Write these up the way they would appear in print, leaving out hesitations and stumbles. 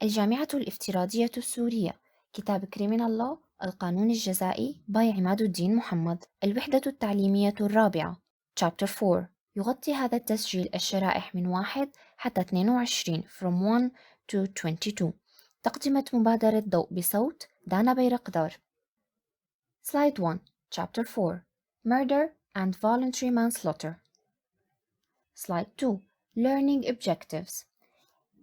الجامعة الإفتراضية السورية كتاب كريمينال لو القانون الجزائي باي عماد الدين محمد الوحدة التعليمية الرابعة Chapter 4 يغطي هذا التسجيل الشرائح من 1 حتى 22 from 1 to 22 تقدمت مبادرة ضوء بصوت دانة بيرقدار Slide 1 Chapter 4 Murder and Voluntary Manslaughter Slide 2 Learning Objectives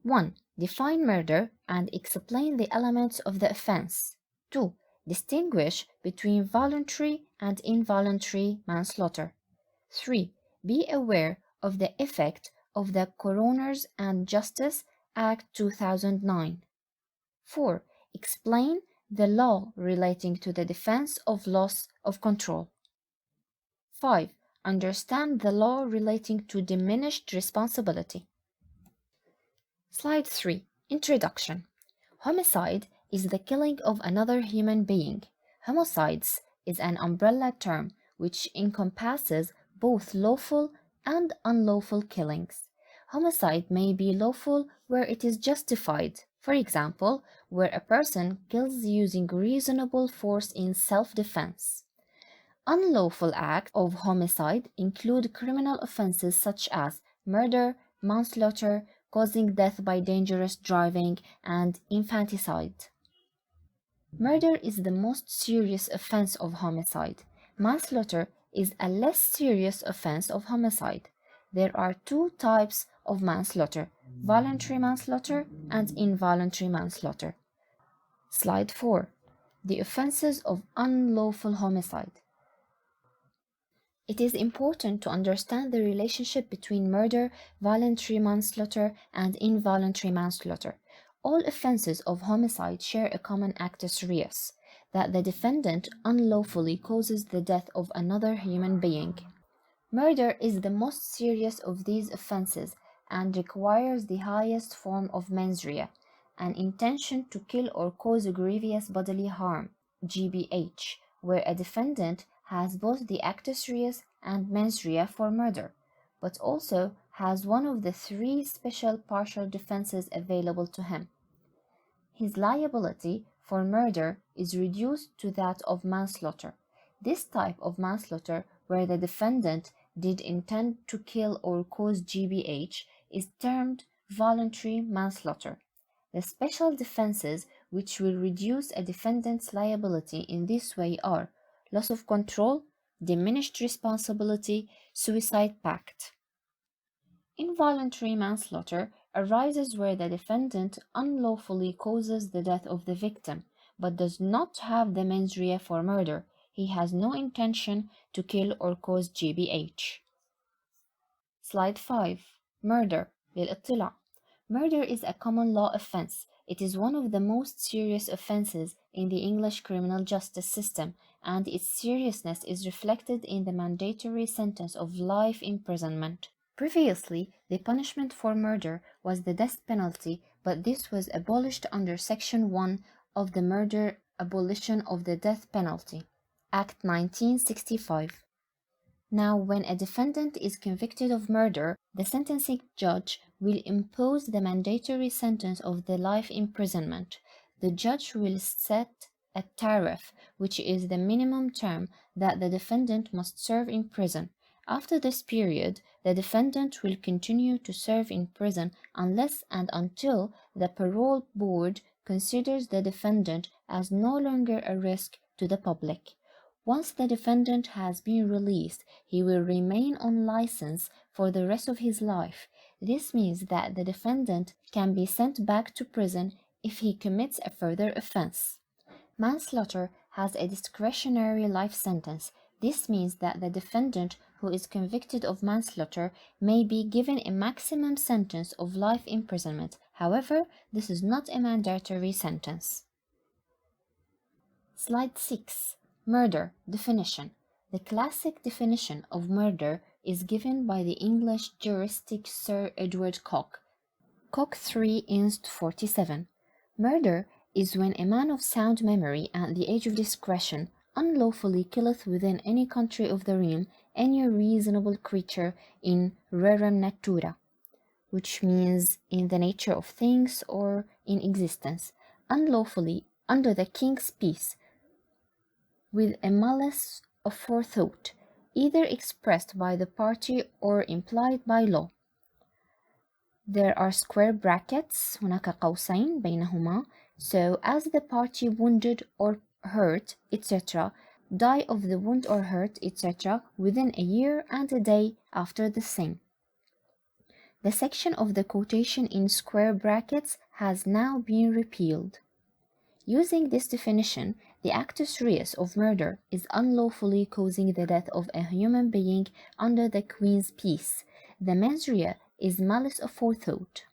1. Define murder and explain the elements of the offense. 2. Distinguish between voluntary and involuntary manslaughter. 3. Be aware of the effect of the Coroners and Justice Act 2009. 4. Explain the law relating to the defense of loss of control. 5. Understand the law relating to diminished responsibility. Slide 3. Introduction. Homicide is the killing of another human being. Homicides is an umbrella term which encompasses both lawful and unlawful killings. Homicide may be lawful where it is justified, for example, where a person kills using reasonable force in self-defense. Unlawful acts of homicide include criminal offenses such as murder, manslaughter, causing death by dangerous driving, and infanticide. Murder is the most serious offense of homicide. Manslaughter is a less serious offense of homicide. There are two types of manslaughter, voluntary manslaughter and involuntary manslaughter. Slide 4. The offenses of unlawful homicide. It is important to understand the relationship between murder, voluntary manslaughter, and involuntary manslaughter. All offenses of homicide share a common actus reus, that the defendant unlawfully causes the death of another human being. Murder is the most serious of these offenses and requires the highest form of mens rea, an intention to kill or cause grievous bodily harm, GBH, where a defendant has both the actus reus and mens rea for murder, but also has one of the three special partial defenses available to him. His liability for murder is reduced to that of manslaughter. This type of manslaughter, where the defendant did intend to kill or cause GBH, is termed voluntary manslaughter. The special defenses which will reduce a defendant's liability in this way are loss of control, diminished responsibility, suicide pact. Involuntary manslaughter arises where the defendant unlawfully causes the death of the victim, but does not have the mens rea for murder. He has no intention to kill or cause GBH. Slide 5. Murder. للإطلاع. Murder is a common law offense. It is one of the most serious offenses in the English criminal justice system, and its seriousness is reflected in the mandatory sentence of life imprisonment. Previously, the punishment for murder was the death penalty, but this was abolished under Section 1 of the Murder Abolition of the Death Penalty, Act 1965. Now, when a defendant is convicted of murder, the sentencing judge will impose the mandatory sentence of the life imprisonment. The judge will set a tariff, which is the minimum term that the defendant must serve in prison. After this period, the defendant will continue to serve in prison unless and until the parole board considers the defendant as no longer a risk to the public. Once the defendant has been released, he will remain on license for the rest of his life. This means that the defendant can be sent back to prison if he commits a further offense. Manslaughter has a discretionary life sentence. This means that the defendant who is convicted of manslaughter may be given a maximum sentence of life imprisonment. However, this is not a mandatory sentence. Slide 6. Murder. Definition. The classic definition of murder is given by the English jurist Sir Edward Coke. Coke 3 Inst 47. Murder is when a man of sound memory at the age of discretion unlawfully killeth within any country of the realm any reasonable creature in rerum natura, which means in the nature of things or in existence, unlawfully under the king's peace, with a malice of forethought, either expressed by the party or implied by law. There are square brackets, هناك قوسين بينهما. So, as the party wounded or hurt, etc., die of the wound or hurt, etc., within a year and a day after the same. The section of the quotation in square brackets has now been repealed. Using this definition, the actus reus of murder is unlawfully causing the death of a human being under the Queen's peace. The mens rea is malice of forethought.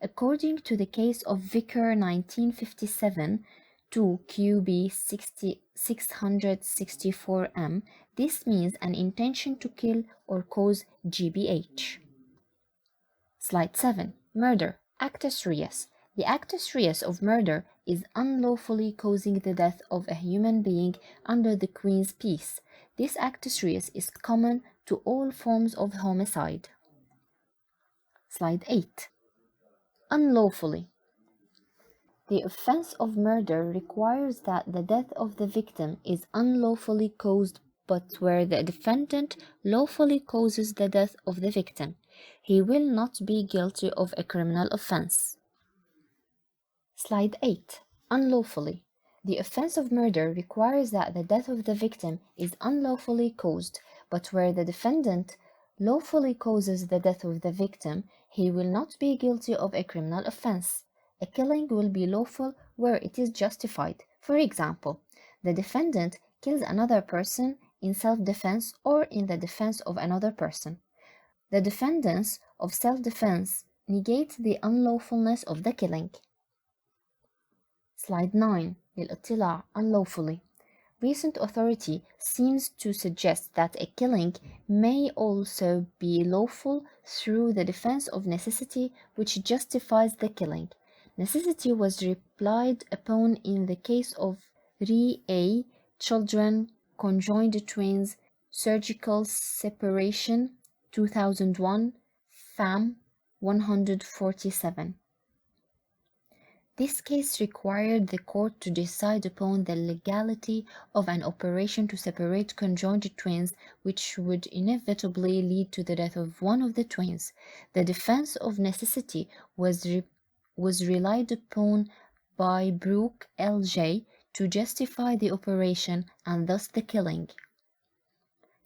According to the case of Vicker 1957 to QB 664M, this means an intention to kill or cause GBH. Slide 7. Murder. Actus reus. The actus reus of murder is unlawfully causing the death of a human being under the Queen's peace. This actus reus is common to all forms of homicide. Slide 8. Unlawfully. The offense of murder requires that the death of the victim is unlawfully caused, but where the defendant lawfully causes the death of the victim, he will not be guilty of a criminal offense. Slide 8. Unlawfully. The offense of murder requires that the death of the victim is unlawfully caused, but where the defendant lawfully causes the death of the victim, he will not be guilty of a criminal offense. A killing will be lawful where it is justified. For example, the defendant kills another person in self-defense or in the defense of another person. The defendants of self-defense negate the unlawfulness of the killing. Slide 9. للاطلاع unlawfully. Recent authority seems to suggest that a killing may also be lawful through the defense of necessity which justifies the killing. Necessity was relied upon in the case of Re-A, children, conjoined twins, surgical separation, 2001, FAM 147. This case required the court to decide upon the legality of an operation to separate conjoined twins, which would inevitably lead to the death of one of the twins. The defense of necessity was relied upon by Brooke L.J. to justify the operation and thus the killing.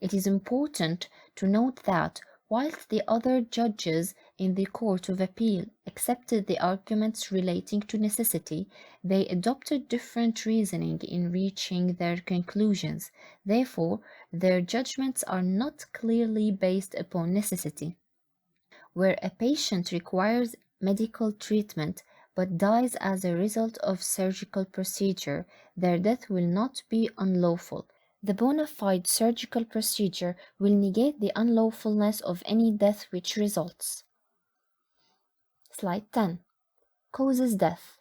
It is important to note that whilst the other judges in the Court of Appeal accepted the arguments relating to necessity, they adopted different reasoning in reaching their conclusions. Therefore, their judgments are not clearly based upon necessity. Where a patient requires medical treatment but dies as a result of surgical procedure, their death will not be unlawful. The bona fide surgical procedure will negate the unlawfulness of any death which results. Slide 10. Causes death.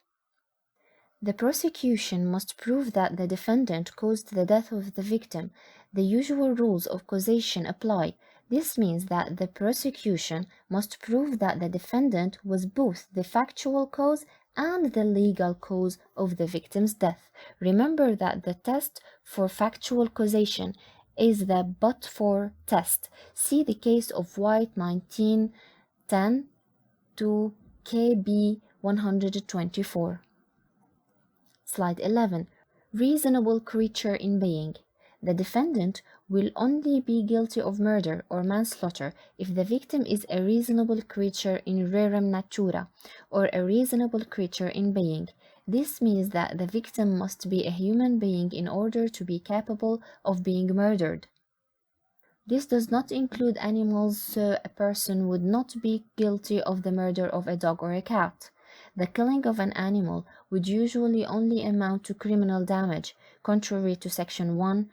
The prosecution must prove that the defendant caused the death of the victim. The usual rules of causation apply. This means that the prosecution must prove that the defendant was both the factual cause and the legal cause of the victim's death. Remember that the test for factual causation is the but-for test. See the case of White 1910 to KB 124. Slide 11. Reasonable creature in being. The defendant will only be guilty of murder or manslaughter if the victim is a reasonable creature in rerum natura, or a reasonable creature in being. This means that the victim must be a human being in order to be capable of being murdered. This does not include animals, so a person would not be guilty of the murder of a dog or a cat. The killing of an animal would usually only amount to criminal damage, contrary to Section 1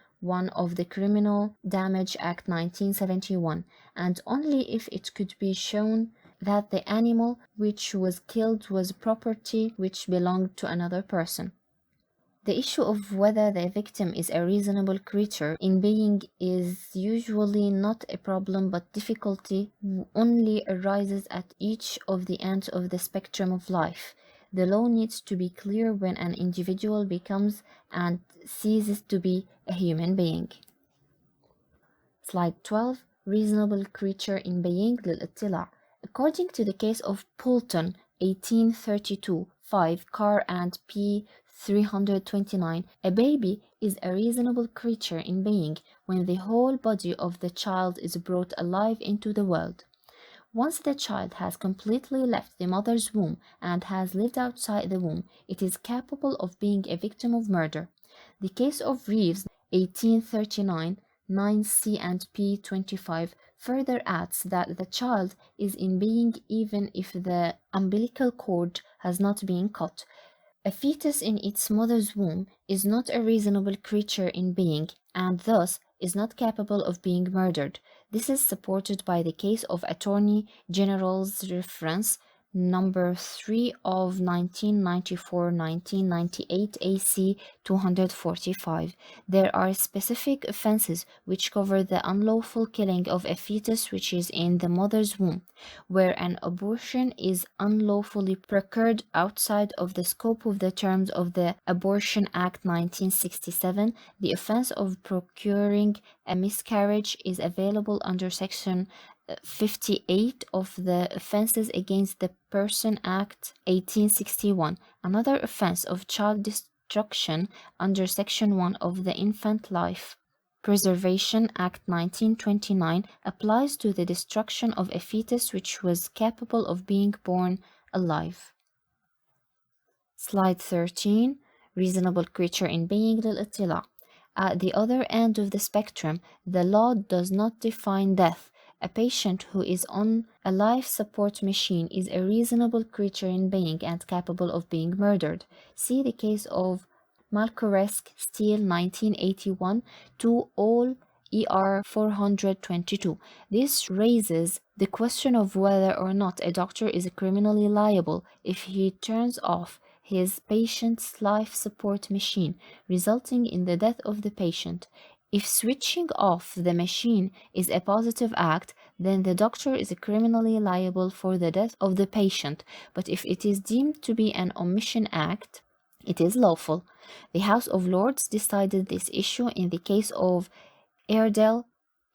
of the Criminal Damage Act 1971, and only if it could be shown that the animal which was killed was property which belonged to another person. The issue of whether the victim is a reasonable creature in being is usually not a problem, but difficulty only arises at each of the ends of the spectrum of life. The law needs to be clear when an individual becomes and ceases to be a human being. Slide 12. Reasonable creature in being للاطلاع. According to the case of Poulton, 1832, 5 Carr and P. 329, a baby is a reasonable creature in being when the whole body of the child is brought alive into the world. Once the child has completely left the mother's womb and has lived outside the womb, it is capable of being a victim of murder. The case of Reeves, 1839, 9C and P. 25, further adds that the child is in being even if the umbilical cord has not been cut. A fetus in its mother's womb is not a reasonable creature in being and thus is not capable of being murdered. This is supported by the case of Attorney General's reference number 3 of 1994-1998 AC 245. There are specific offenses which cover the unlawful killing of a fetus which is in the mother's womb, where an abortion is unlawfully procured outside of the scope of the terms of the Abortion Act 1967. The offense of procuring a miscarriage is available under Section 58 of the Offenses Against the Person Act 1861. Another offense of child destruction under Section 1 of the Infant Life Preservation Act 1929 applies to the destruction of a fetus which was capable of being born alive. Slide 13. Reasonable creature in being للاطلاع. At the other end of the spectrum, the law does not define death. A patient who is on a life support machine is a reasonable creature in being and capable of being murdered. See the case of Malkoresk, Steele, 1981, to all ER 422. This raises the question of whether or not a doctor is criminally liable if he turns off his patient's life support machine, resulting in the death of the patient. If switching off the machine is a positive act, then the doctor is criminally liable for the death of the patient, but if it is deemed to be an omission act, it is lawful. The House of Lords decided this issue in the case of Airedale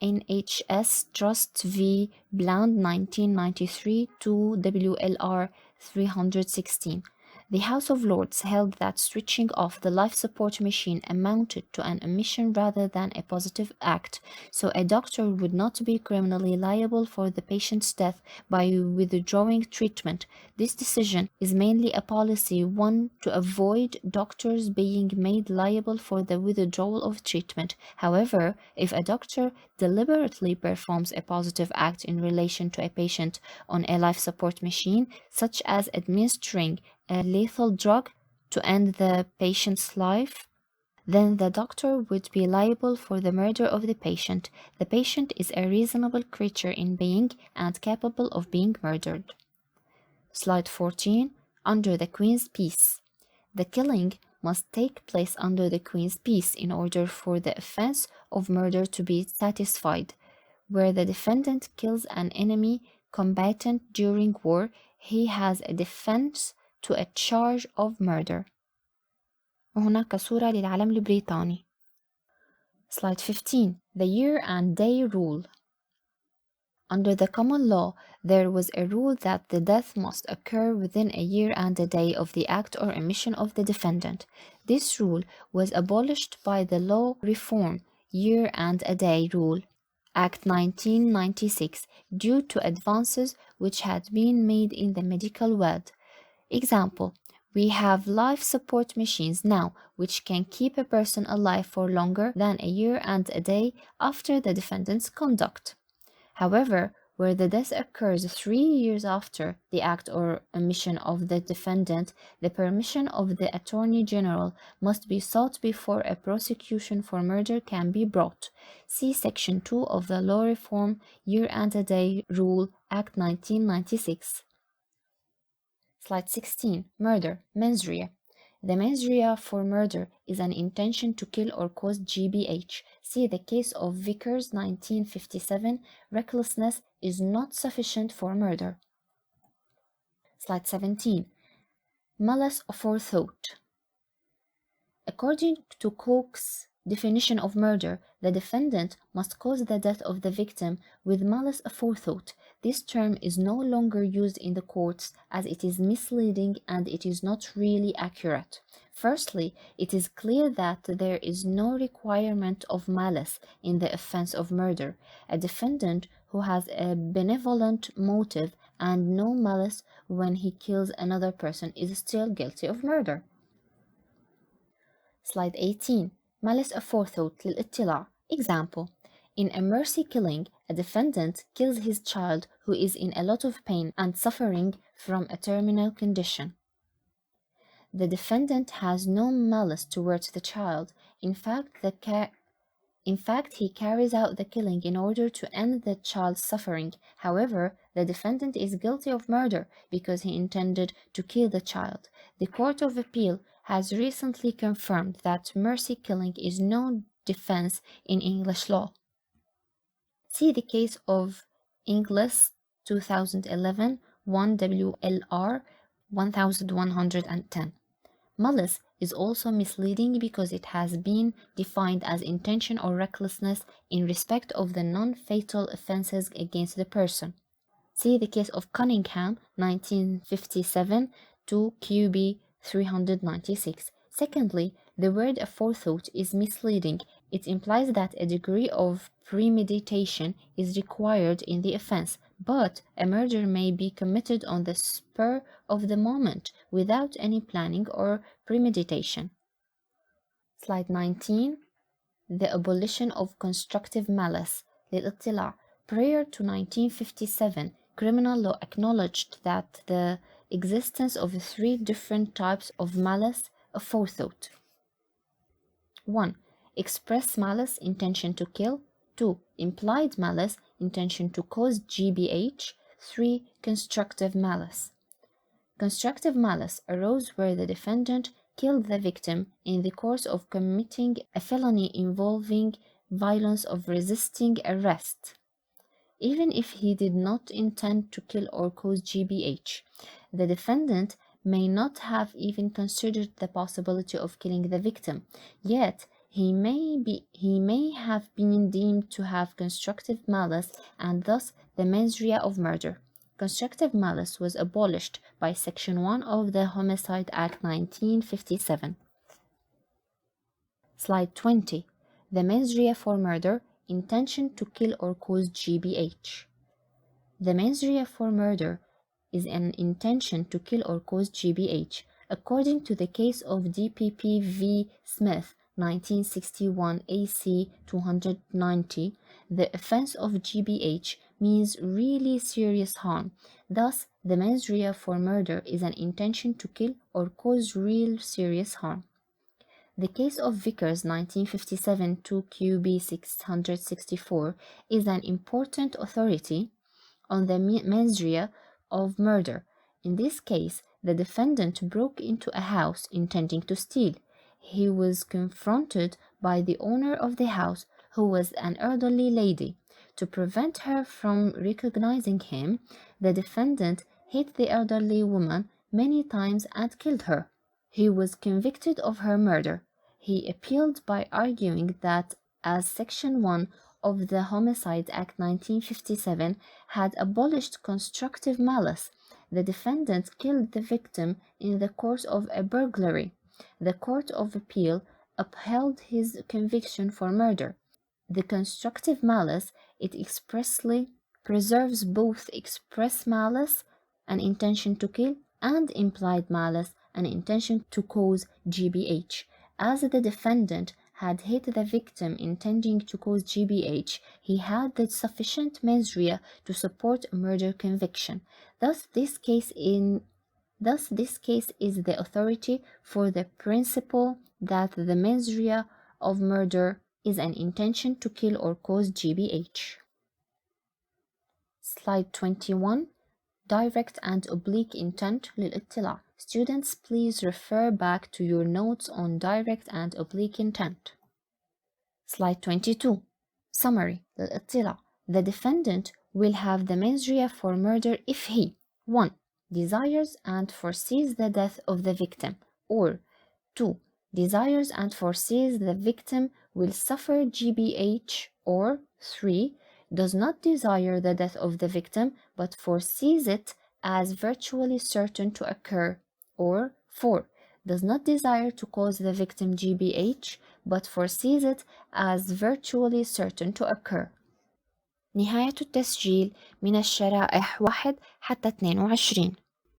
NHS Trust v. Bland 1993 to WLR 316. The House of Lords held that switching off the life support machine amounted to an omission rather than a positive act, so a doctor would not be criminally liable for the patient's death by withdrawing treatment. This decision is mainly a policy one to avoid doctors being made liable for the withdrawal of treatment. However, if a doctor deliberately performs a positive act in relation to a patient on a life support machine, such as administering a lethal drug to end the patient's life, then the doctor would be liable for the murder of the patient. The patient is a reasonable creature in being and capable of being murdered. Slide 14. Under the Queen's peace. The killing must take place under the Queen's peace in order for the offense of murder to be satisfied. Where the defendant kills an enemy combatant during war, he has a defense to a charge of murder. وهناك صورة للعلم البريطاني. Slide 15. The year and day rule. Under the common law, there was a rule that the death must occur within a year and a day of the act or omission of the defendant. This rule was abolished by the Law Reform Year and a Day Rule, Act 1996, due to advances which had been made in the medical world. Example, we have life support machines now which can keep a person alive for longer than a year and a day after the defendant's conduct. However, where the death occurs 3 years after the act or omission of the defendant, the permission of the Attorney General must be sought before a prosecution for murder can be brought. See Section 2 of the Law Reform Year and a Day Rule, Act 1996. Slide 16. Murder, mens rea. The mens rea for murder is an intention to kill or cause GBH. See the case of Vickers 1957. Recklessness is not sufficient for murder. Slide 17. Malice aforethought. According to Koch's definition of murder, the defendant must cause the death of the victim with malice aforethought. This term is no longer used in the courts as it is misleading and it is not really accurate. Firstly, it is clear that there is no requirement of malice in the offense of murder. A defendant who has a benevolent motive and no malice when he kills another person is still guilty of murder. Slide 18. Malice aforethought للاطلاع. Example. In a mercy killing, a defendant kills his child who is in a lot of pain and suffering from a terminal condition. The defendant has no malice towards the child. In fact, he carries out the killing in order to end the child's suffering. However, the defendant is guilty of murder because he intended to kill the child. The Court of Appeal has recently confirmed that mercy killing is no defense in English law. See the case of Inglis 2011 1 WLR 1110. Malice is also misleading because it has been defined as intention or recklessness in respect of the non-fatal offenses against the person. See the case of Cunningham 1957 2 QB 396. Secondly, the word aforethought is misleading. It implies that a degree of premeditation is required in the offense, but a murder may be committed on the spur of the moment without any planning or premeditation. Slide 19. The abolition of constructive malice. للاطلاع. Prior to 1957, criminal law acknowledged that the existence of three different types of malice aforethought. 1. Express malice, intention to kill. 2. Implied malice, intention to cause GBH. 3. Constructive malice. Constructive malice arose where the defendant killed the victim in the course of committing a felony involving violence of resisting arrest, even if he did not intend to kill or cause GBH. The defendant may not have even considered the possibility of killing the victim, yet he may have been deemed to have constructive malice and thus the mens rea of murder. Constructive malice was abolished by Section 1 of the Homicide Act 1957. Slide 20. The mens rea for murder, intention to kill or cause GBH. The mens rea for murder is an intention to kill or cause GBH. According to the case of DPP v. Smith, 1961 AC 290, the offense of GBH means really serious harm. Thus, the mens rea for murder is an intention to kill or cause real serious harm. The case of Vickers 1957 2 QB 664 is an important authority on the mens rea of murder. In this case, the defendant broke into a house intending to steal. He was confronted by the owner of the house, who was an elderly lady. To prevent her from recognizing him, the defendant hit the elderly woman many times and killed her. He was convicted of her murder. He appealed by arguing that as Section 1 of the Homicide Act 1957 had abolished constructive malice, the defendant killed the victim in the course of a burglary. The Court of Appeal upheld his conviction for murder. The constructive malice, it expressly preserves both express malice, an intention to kill, and implied malice, an intention to cause GBH. As the defendant had hit the victim intending to cause GBH, he had the sufficient mens rea to support a murder conviction. Thus, this case is the authority for the principle that the mens rea of murder is an intention to kill or cause GBH. Slide 21. Direct and oblique intent للاطلاع. Students, please refer back to your notes on direct and oblique intent. Slide 22. Summary للاطلاع. The defendant will have the mens rea for murder if he 1. desires and foresees the death of the victim, or 2. desires and foresees the victim will suffer GBH, or 3. does not desire the death of the victim but foresees it as virtually certain to occur, or 4. does not desire to cause the victim GBH but foresees it as virtually certain to occur. نهاية التسجيل من الشرائح 1 حتى 22.